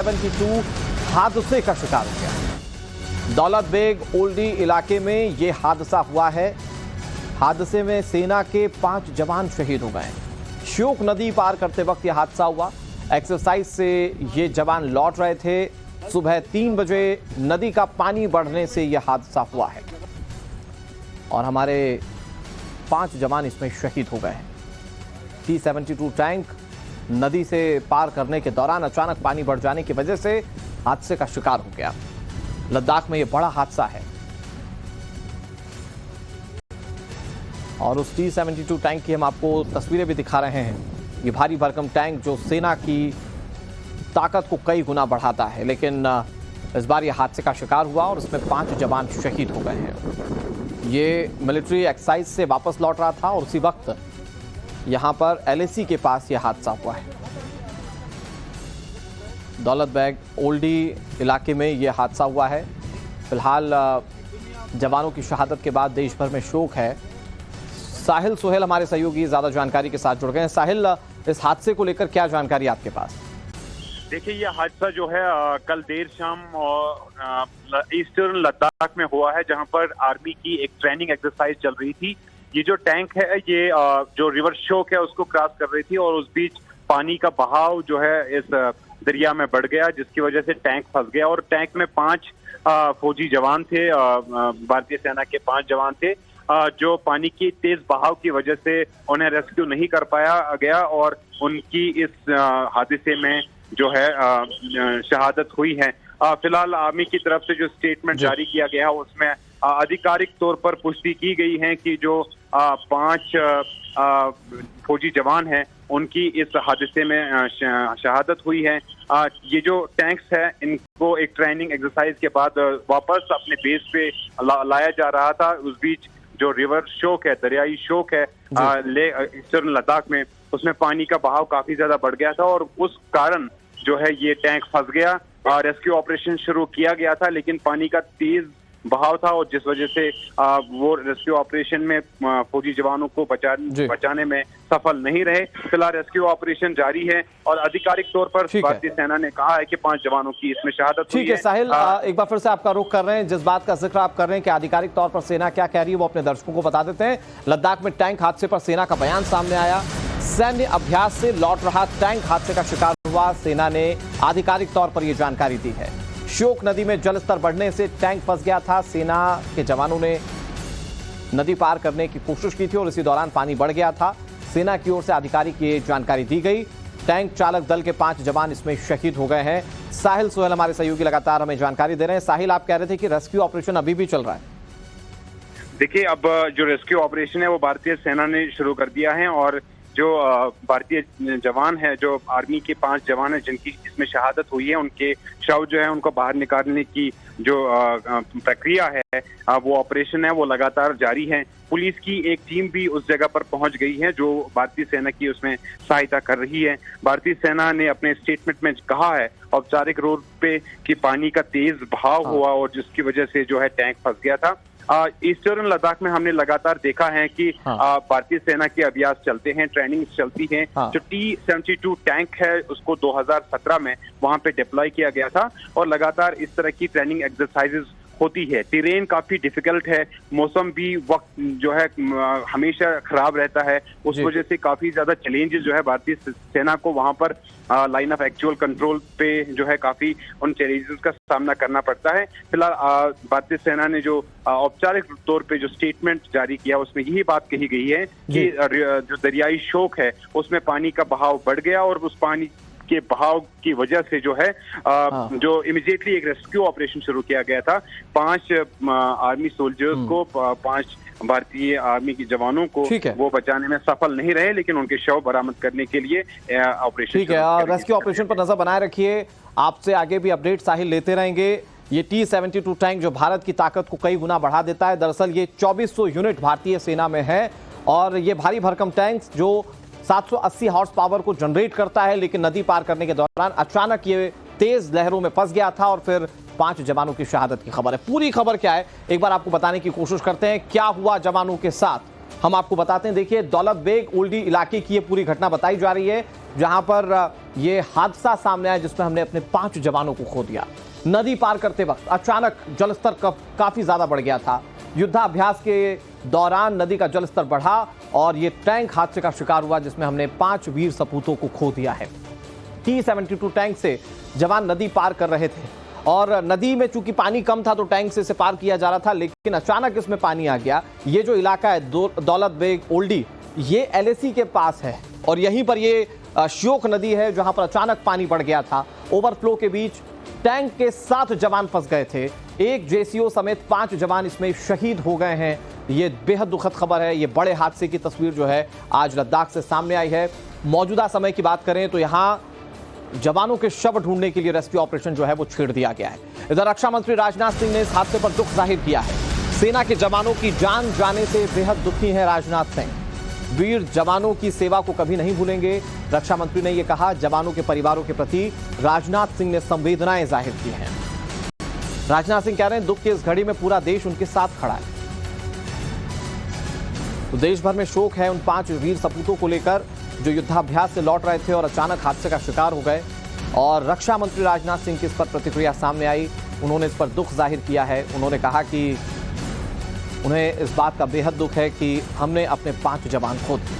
72 हादसे का शिकार हो गया। दौलत बेग ओल्डी इलाके में यह हादसा हुआ है। हादसे में सेना के 5 जवान शहीद हो गए। श्योक नदी पार करते वक्त यह हादसा हुआ। एक्सरसाइज से ये जवान लौट रहे थे। सुबह 3 बजे नदी का पानी बढ़ने से यह हादसा हुआ है और हमारे 5 जवान इसमें शहीद हो गए हैं। T-72 टैंक नदी से पार करने के दौरान अचानक पानी बढ़ जाने की वजह से हादसे का शिकार हो गया। लद्दाख में यह बड़ा हादसा है और उस T-72 टैंक की हम आपको तस्वीरें भी दिखा रहे हैं। ये भारी भरकम टैंक जो सेना की ताकत को कई गुना बढ़ाता है, लेकिन इस बार यह हादसे का शिकार हुआ और इसमें 5 जवान शहीद हो गए हैं। ये मिलिट्री एक्सरसाइज से वापस लौट रहा था और उसी वक्त यहां पर LAC के पास यह हादसा हुआ है। दौलत बेग ओल्डी इलाके में यह हादसा हुआ है। फिलहाल जवानों की शहादत के बाद देश भर में शोक है। साहिल सोहेल हमारे सहयोगी ज्यादा जानकारी के साथ जुड़ गए हैं। साहिल, इस हादसे को लेकर क्या जानकारी आपके पास? देखिए, ये हादसा जो है कल देर शाम ईस्टर्न लद्दाख में हुआ है, जहां पर आर्मी की एक ट्रेनिंग एक्सरसाइज चल रही थी। ये जो टैंक है ये जो रिवर शोक है उसको क्रॉस कर रही थी और उस बीच पानी का बहाव जो है इस दरिया में बढ़ गया, जिसकी वजह से टैंक फंस गया और टैंक में 5 फौजी जवान थे। भारतीय सेना के 5 जवान थे जो पानी की तेज बहाव की वजह से उन्हें रेस्क्यू नहीं कर पाया गया और उनकी इस हादसे में जो है शहादत हुई है। फिलहाल आर्मी की तरफ से जो स्टेटमेंट जारी किया गया है उसमें आधिकारिक तौर पर पुष्टि की गई है कि जो 5 फौजी जवान हैं उनकी इस हादसे में शहादत हुई है। ये जो टैंक्स है इनको एक ट्रेनिंग एक्सरसाइज के बाद वापस अपने बेस पे लाया जा रहा था। उस बीच जो रिवर शोक है, दरियाई शोक है ईस्टर्न लद्दाख में, उसमें पानी का बहाव काफी ज्यादा बढ़ गया था और उस कारण जो है ये टैंक फंस गया। रेस्क्यू ऑपरेशन शुरू किया गया था, लेकिन पानी का तेज बहाव था और जिस वजह से वो रेस्क्यू ऑपरेशन में फौजी जवानों को बचाने में सफल नहीं रहे। फिलहाल रेस्क्यू ऑपरेशन जारी है और आधिकारिक तौर पर भारतीय सेना ने कहा है कि 5 जवानों की इसमें शहादत हुई है। ठीक है साहिल, एक बार फिर से आपका रुख कर रहे हैं। जिस बात का जिक्र आप कर रहे हैं कि आधिकारिक तौर पर सेना क्या कह रही है वो अपने दर्शकों को बता देते हैं। लद्दाख में टैंक हादसे पर सेना का बयान सामने आया। सैन्य अभ्यास से लौट रहा टैंक हादसे का शिकार हुआ। सेना ने आधिकारिक तौर पर यह जानकारी दी है। श्योक नदी में जलस्तर बढ़ने से टैंक फंस गया था। सेना के जवानों ने नदी पार करने की कोशिश की थी और इसी दौरान पानी बढ़ गया था। सेना की ओर से आधिकारिक ये जानकारी दी गई। टैंक चालक दल के 5 जवान इसमें शहीद हो गए हैं। साहिल सोहेल हमारे सहयोगी लगातार हमें जानकारी दे रहे हैं। साहिल, आप कह रहे थे कि रेस्क्यू ऑपरेशन अभी भी चल रहा है। देखिए, अब जो रेस्क्यू ऑपरेशन है वो भारतीय सेना ने शुरू कर दिया है और जो भारतीय जवान है, जो आर्मी के 5 जवान हैं जिनकी इसमें शहादत हुई है, उनके शव जो है उनको बाहर निकालने की जो प्रक्रिया है, वो ऑपरेशन है वो लगातार जारी है। पुलिस की एक टीम भी उस जगह पर पहुंच गई है जो भारतीय सेना की उसमें सहायता कर रही है। भारतीय सेना ने अपने स्टेटमेंट में कहा है औपचारिक रूप पे कि पानी का तेज बहाव हुआ और जिसकी वजह से जो है टैंक फंस गया था। ईस्टर्न लद्दाख में हमने लगातार देखा है कि भारतीय सेना के अभ्यास चलते हैं, ट्रेनिंग चलती है। जो T-72 टैंक है उसको 2017 में वहां पे डिप्लॉय किया गया था और लगातार इस तरह की ट्रेनिंग एक्सरसाइजेस होती है। टेरेन काफी डिफिकल्ट है, मौसम भी वक्त जो है हमेशा खराब रहता है, उस वजह से काफी ज्यादा चैलेंजेस जो है भारतीय सेना को वहां पर लाइन ऑफ एक्चुअल कंट्रोल पे जो है काफी उन चैलेंजेस का सामना करना पड़ता है। फिलहाल भारतीय सेना ने जो औपचारिक तौर पे जो स्टेटमेंट जारी किया उसमें यही बात कही गई है कि जो दरियाई शोक है उसमें पानी का बहाव बढ़ गया और उस पानी के बहाव की वजह से जो है जो इमीडिएटली एक रेस्क्यू ऑपरेशन शुरू किया गया था। 5 आर्मी सोल्जर्स को, 5 भारतीय आर्मी के जवानों को वो बचाने में सफल नहीं रहे, लेकिन उनके शव बरामद करने के लिए ऑपरेशन ठीक है। रेस्क्यू ऑपरेशन पर नजर बनाए रखिए। आपसे आगे भी अपडेट साहिल लेते रहेंगे। ये T-72 टैंक जो भारत की ताकत को कई गुना बढ़ा देता है। दरअसल ये 2400 यूनिट भारतीय सेना में है और ये भारी भरकम टैंक जो 780 हॉर्स पावर को जनरेट करता है, लेकिन नदी पार करने के दौरान अचानक ये तेज लहरों में फंस गया था और फिर 5 जवानों की शहादत की खबर है। पूरी खबर क्या है एक बार आपको बताने की कोशिश करते हैं। क्या हुआ जवानों के साथ हम आपको बताते हैं। देखिए, दौलत बेग ओल्डी इलाके की ये पूरी घटना बताई जा रही है, जहां पर ये हादसा सामने आया जिसमें हमने अपने 5 जवानों को खो दिया। नदी पार करते वक्त अचानक जलस्तर काफी ज्यादा बढ़ गया था। युद्धाभ्यास के दौरान नदी का जलस्तर बढ़ा और ये टैंक हादसे का शिकार हुआ जिसमें हमने 5 वीर सपूतों को खो दिया है। T-72 टैंक से जवान नदी पार कर रहे थे और नदी में चूंकि पानी कम था तो टैंक से इसे पार किया जा रहा था, लेकिन अचानक इसमें पानी आ गया। ये जो इलाका है दौलत बेग ओल्डी, ये LAC के पास है और यहीं पर ये श्योक नदी है जहां पर अचानक पानी बढ़ गया था। ओवरफ्लो के बीच टैंक के 7 जवान फंस गए थे। एक JCO समेत 5 जवान इसमें शहीद हो गए हैं। ये बेहद दुखद खबर है। ये बड़े हादसे की तस्वीर जो है आज लद्दाख से सामने आई है। मौजूदा समय की बात करें तो यहाँ जवानों के शव ढूंढने के लिए रेस्क्यू ऑपरेशन जो है वो छेड़ दिया गया है। इधर रक्षा मंत्री राजनाथ सिंह ने इस हादसे पर दुख जाहिर किया है। सेना के जवानों की जान जाने से बेहद दुखी हैं राजनाथ सिंह। वीर जवानों की सेवा को कभी नहीं भूलेंगे, रक्षा मंत्री ने यह कहा। जवानों के परिवारों के प्रति राजनाथ सिंह ने संवेदनाएं जाहिर की हैं। राजनाथ सिंह कह रहे हैं दुख की इस घड़ी में पूरा देश उनके साथ खड़ा है। तो देश भर में शोक है उन 5 वीर सपूतों को लेकर जो युद्धाभ्यास से लौट रहे थे और अचानक हादसे का शिकार हो गए। और रक्षा मंत्री राजनाथ सिंह की इस पर प्रतिक्रिया सामने आई। उन्होंने इस पर दुख जाहिर किया है। उन्होंने कहा कि उन्हें इस बात का बेहद दुख है कि हमने अपने 5 जवान खो दिए।